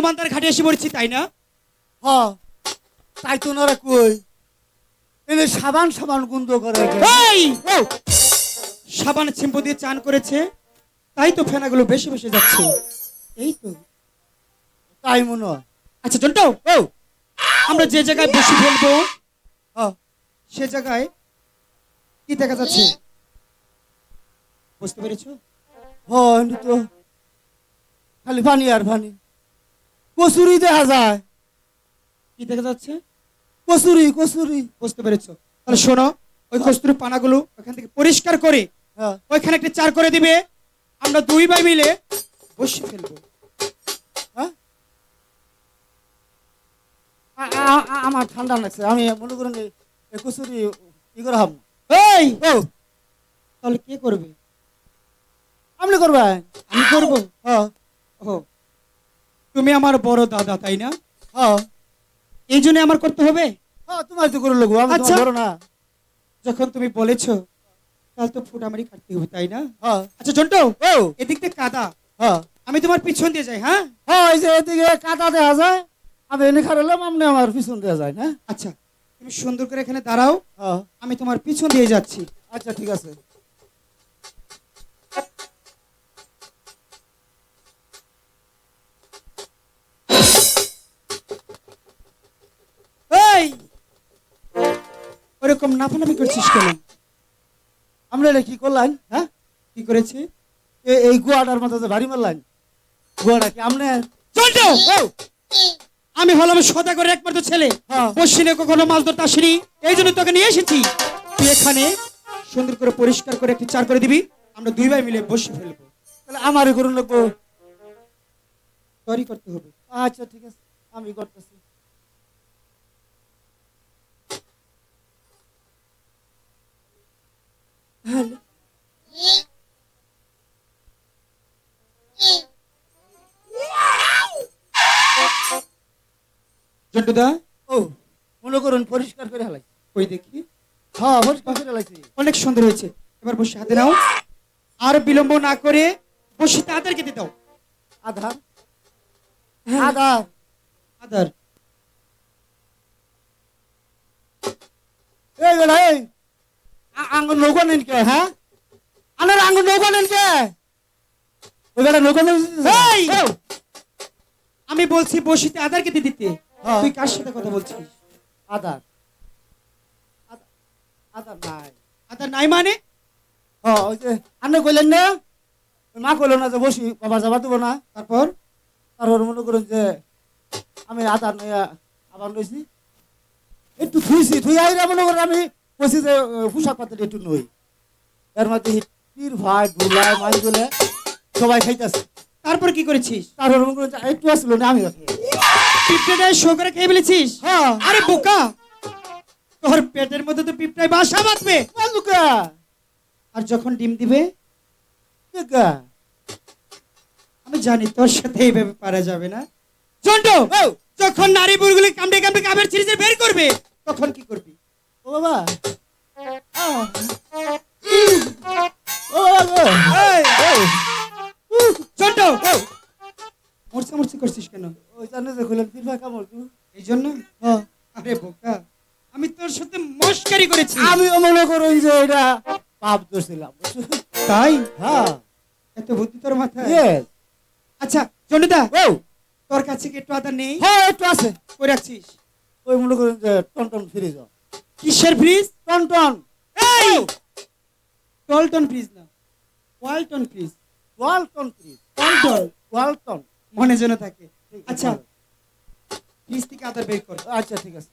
রোমান্তার ঘাটে এসে পড়েছি, তাই না? হ্যাঁ, তাই তো ওনারা কই এনে সাবান সাবান গুন্দ করে এই সাবান শ্যাম্পু দিয়ে চান করেছে, তাই তো ফেনাগুলো বেশি বেশি যাচ্ছে। এই তো। তাই মনে হয়। আচ্ছা জন্টু, আমরা যে জায়গায় বসে ফেলবো হ্যাঁ সে জায়গায় কি দেখা যাচ্ছে বুঝতে পেরেছো? হ্যাঁ, এনে তো খালি পানি আর পানি। কচুরি দেখা যায়, কি দেখা যাচ্ছে কচুরি কচুরি। বুঝতে পেরেছো? তাহলে শোনো, ওই কস্তুরি পানাগুলো ওখান থেকে পরিষ্কার করে হ্যাঁ ওইখানে একটা চার করে দিবে, আমরা দুই ভাই মিলে বসে ফেলবো। হ্যাঁ, আমার ঠান্ডা লাগছে, আমি মনে করেন এই কচুরি ই করে হাম। এই ও তাহলে কে করবে? আপনি করবেন? আমি করবো? হ্যাঁ ও, তুমি আমার বড় দাদা তাই না? হ্যাঁ এই জন্য আমার করতে হবে। হ্যাঁ, তোমার তো করে লোক, আমি আচ্ছা। তোমার বড় না। যখন তুমি বলেছো তাহলে তো ফুটামারি কাটতে হবে তাই না? হ্যাঁ আচ্ছা জন্টু, ও এদিক দিয়ে কাদা, হ্যাঁ আমি তোমার পিছন দিয়ে যাই। হ্যাঁ হ্যাঁ, এই যে এদিকে কাদা দেখা যায়, আমি এনে খারালাম, আপনি আমার পিছন দেওয়া যায় না। আচ্ছা, তুমি সুন্দর করে এখানে দাঁড়াও, হ্যাঁ আমি তোমার পিছন দিয়ে যাচ্ছি। আচ্ছা ঠিক আছে। এই ওরকম নাফানাফি করছিস কেন? আপনি এটা কি করলেন? হ্যাঁ, কি করেছি? এই গুয়াটার মধ্যে যে ভারী মারলেন, গুয়াটা কি আপনি? জন্টু, ও আমি হলাম সদাগরের একমাত্র ছেলে, হ্যাঁ পশ্চিমে কখনো মাছ ধরতে আসিনি, এই জন্য তোকে নিয়ে এসেছি। তুই এখানে সুন্দর করে পরিষ্কার করে একটি চার করে দিবি, আমরা দুই ভাই মিলে বসে ফেলবো। তাহলে আমারই করুন লোক। তৈরি করতে হবে। আচ্ছা ঠিক আছে, আমি করতেছি। জন্টুদা, ও মনে করুন পরিষ্কার করে হেলাই। ওই দেখি, হ্যাঁ পরিষ্কার করে হেলাইছি। অনেক সুন্দর হয়েছে। এবার বসে হাতে নাও, আর বিলম্ব না করে বসে তাদের কেটে দাও। আধার হ্যাঁ। আধার আদার এই বেলা এই আঙ্গুর নৌকা নেন কে? হ্যাঁ, আনার আঙ্গুর নৌকা নেন কে? ওই বেলা নৌকা নেন। এই! আমি বলছি বসিতে আদার কেটে দিতে, হ্যাঁ। তুই কার সাথে কথা বলছিস? আধার আধার নাই। আদার নাই মানে? হ্যাঁ, ওই যে আন্নে কইলেন না, ওই মা কইল না যে বসি বাবা যাবা দেবো না। তারপর তারপর মনে করুন যে আমি আধার নয়া আবার লইছি, একটু থুইছি, থুই আইরা মনে করেন আমি কইছি যে পোশাক পাতির একটু নই, এর মধ্যে হিটির ভাই গুলায় মাছগুলো সবাই খাইতেছে। তারপর কি করেছিস? তারপর মনে করেন যে একটু আসলো না, আমি রাখি। পিঁপড়েটায় শো করে খেয়ে ফেলেছিস? হ্যাঁ আরে বোকা, তোর পেটের মধ্যে তো পিঁপড়ায় বাসা বাঁধবে, বালুকা আর যখন ডিম দিবে কা আমি জানি তোর সাথে এইভাবে পারা যাবে না। জন্টু, ও যখন নারী বুড়গুলি কামড়ে কামড়ে কাবের ছিঁড়ে বের করবে তখন কি করবি? ও বাবা ও বাবা এই, এই জন্টু, মরচা মরচি করছিস কেন? ওই জানে যে কইলেন ফিরবা কামড় তু। এই জন্য? হ্যাঁ, আরে বোকা, আমি তোর সাথে মস্কারি করেছি। আমিও মনে করুন যে এটা পাপ ধরছিলাম। তাই? হ্যাঁ এত বুদ্ধি তোর মাথায়? ইয়েস। আচ্ছা জন্টুদা, ও তোর কাছে কি একটু আদা নেই? হ্যাঁ একটু আছে, কই রাখছিস? ওই মনে করুন যে টনটন ফ্রিজ, কিসের ফ্রিজ? টনটন এই টলটন ফ্রিজ না, ওয়ালটন ফ্রিজ। ওয়ালটন ফ্রিজ, ওয়ালটন, ওয়ালটন। মনে যেন থাকে। আচ্ছা, ফ্রিজ থেকে আদার বের কর। আচ্ছা ঠিক আছে।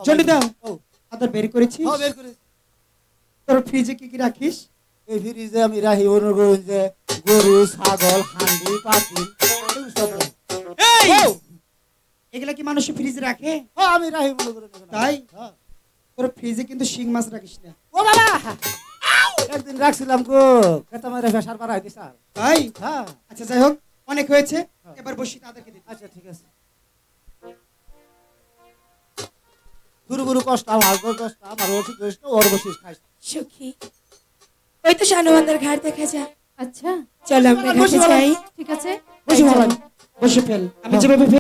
জন্টুদা, ও আদার বের করেছিস? হ্যাঁ বের করে। তোর ফ্রিজে কি কি রাখিস? এই ফ্রিজে আমি রাখি মনে করুন যে গরু ছাগল হান্ডি পাতি এগুলো সব রাখি। এই ও এগুলা কি মানুষ ফ্রিজে রাখে? হ্যাঁ, আমি রাখি মনে করুন এখানে। তাই? হ্যাঁ। তোর ফ্রিজে কিন্তু শিং মাছ রাখিস না। ও বাবা একদিন রাখছিলাম গো, খেতে মেরে ফেসার পাড়াই দিস। তাই? হ্যাঁ আচ্ছা যাই হোক, অনেক হয়েছে, এবার বসি তাদেরকে দিতে। আচ্ছা ঠিক আছে। গুরু গুরু কষ্ট আমার কষ্ট আমার ওষুধ ওর বসিস খাইস। সখী, ওই তো শানুবান্ধার ঘাট দেখা যায়। আচ্ছা চলো আমরা ঘাটে যাই। ঠিক আছে বসে ভালো বসে ফেল আমি যেভাবে